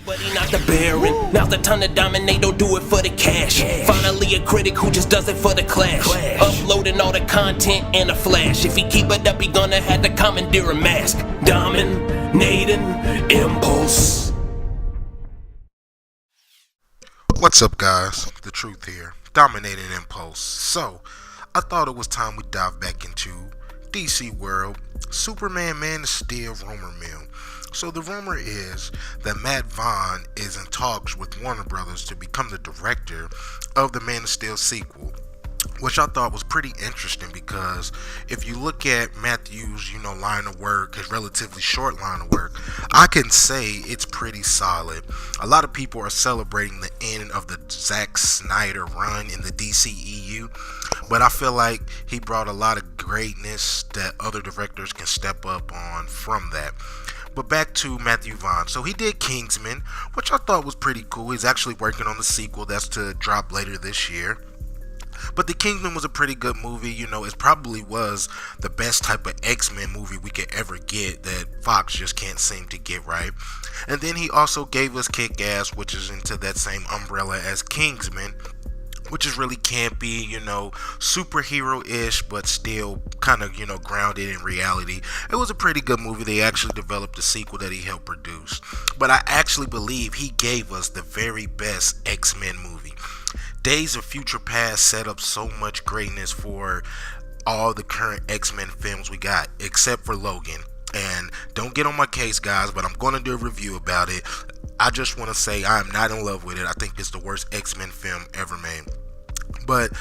But he not the Baron. Now's the time to dominate, don't do it for the cash. Finally a critic who just does it for the clash. Uploading all the content in a flash. If he keep it up, he gonna have to commandeer a mask. Dominating impulse. What's up, guys? The truth here. Dominating impulse. So, I thought it was time we dive back into DC World, Superman Man of Steel rumor mill. So the rumor is that Matthew Vaughn is in talks with Warner Brothers to become the director of the Man of Steel sequel, which I thought was pretty interesting because if you look at Matthew's, line of work, his relatively short line of work, I can say it's pretty solid. A lot of people are celebrating the end of the Zack Snyder run in the DCEU, but I feel like he brought a lot of greatness that other directors can step up on from that. But back to Matthew Vaughn. So he did Kingsman, which I thought was pretty cool. He's actually working on the sequel that's to drop later this year. But the Kingsman was a pretty good movie. It probably was the best type of X-Men movie we could ever get that Fox just can't seem to get right. And then he also gave us Kick-Ass, which is into that same umbrella as Kingsman, which is really campy, superhero-ish, but still kind of, grounded in reality. It was a pretty good movie. They actually developed a sequel that he helped produce. But I actually believe he gave us the very best X-Men movie. Days of Future Past set up so much greatness for all the current X-Men films we got, except for Logan. And don't get on my case, guys, but I'm going to do a review about it. I just want to say I am not in love with it. I think it's the worst X-Men film ever made. But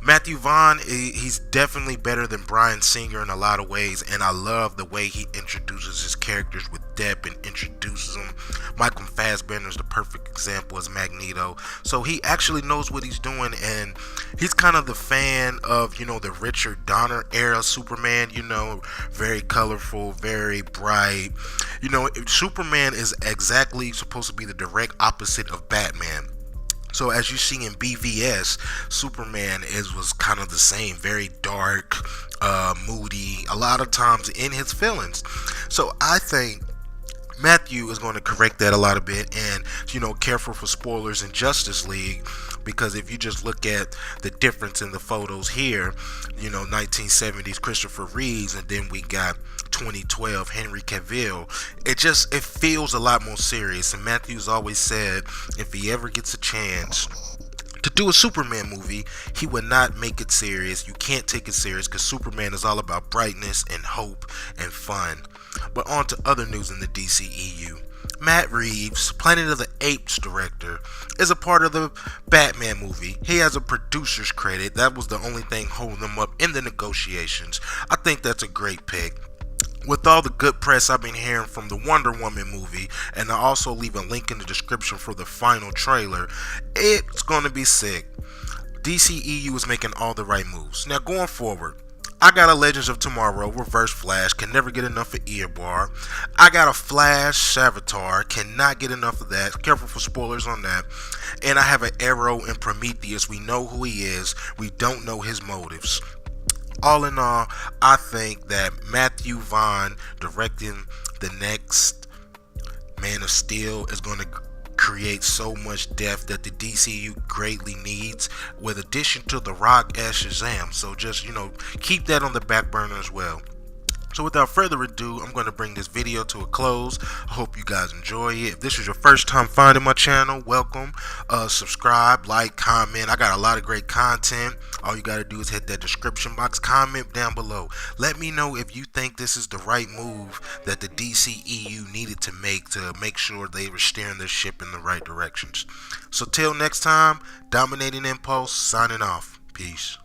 Matthew Vaughn, he's definitely better than Bryan Singer in a lot of ways, and I love the way he introduces his characters with depth and introduces them. Michael Fassbender is the perfect example as Magneto, so he actually knows what he's doing, and he's kind of the fan of, the Richard Donner era Superman, very colorful, very bright. Superman is exactly supposed to be the direct opposite of Batman. So as you see in BVS, Superman was kind of the same, very dark, moody, a lot of times in his feelings. So I think Matthew is going to correct that a lot of bit, and careful for spoilers in Justice League, because if you just look at the difference in the photos here, 1970s Christopher Reeves, and then we got 2012 Henry Cavill, it feels a lot more serious. And Matthew's always said if he ever gets a chance to do a Superman movie, he would not make it serious. You can't take it serious because Superman is all about brightness and hope and fun. But on to other news in the DCEU. Matt Reeves, Planet of the Apes director, is a part of the Batman movie. He has a producer's credit. That was the only thing holding them up in the negotiations. I think that's a great pick. With all the good press I've been hearing from the Wonder Woman movie, and I'll also leave a link in the description for the final trailer, it's going to be sick. DCEU is making all the right moves. Now going forward, I got a Legends of Tomorrow, Reverse Flash, can never get enough of Earbar. I got a Flash Savitar, cannot get enough of that. Careful for spoilers on that. And I have an Arrow and Prometheus. We know who he is. We don't know his motives. All in all, I think that Matthew Vaughn directing the next Man of Steel is going to create so much depth that the DCU greatly needs, with addition to The Rock as Shazam. So just, keep that on the back burner as well. So without further ado, I'm going to bring this video to a close. I hope you guys enjoy it. If this is your first time finding my channel, welcome. Subscribe, like, comment. I got a lot of great content. All you got to do is hit that description box, comment down below. Let me know if you think this is the right move that the DCEU needed to make sure they were steering their ship in the right directions. So till next time, Dominating Impulse signing off. Peace.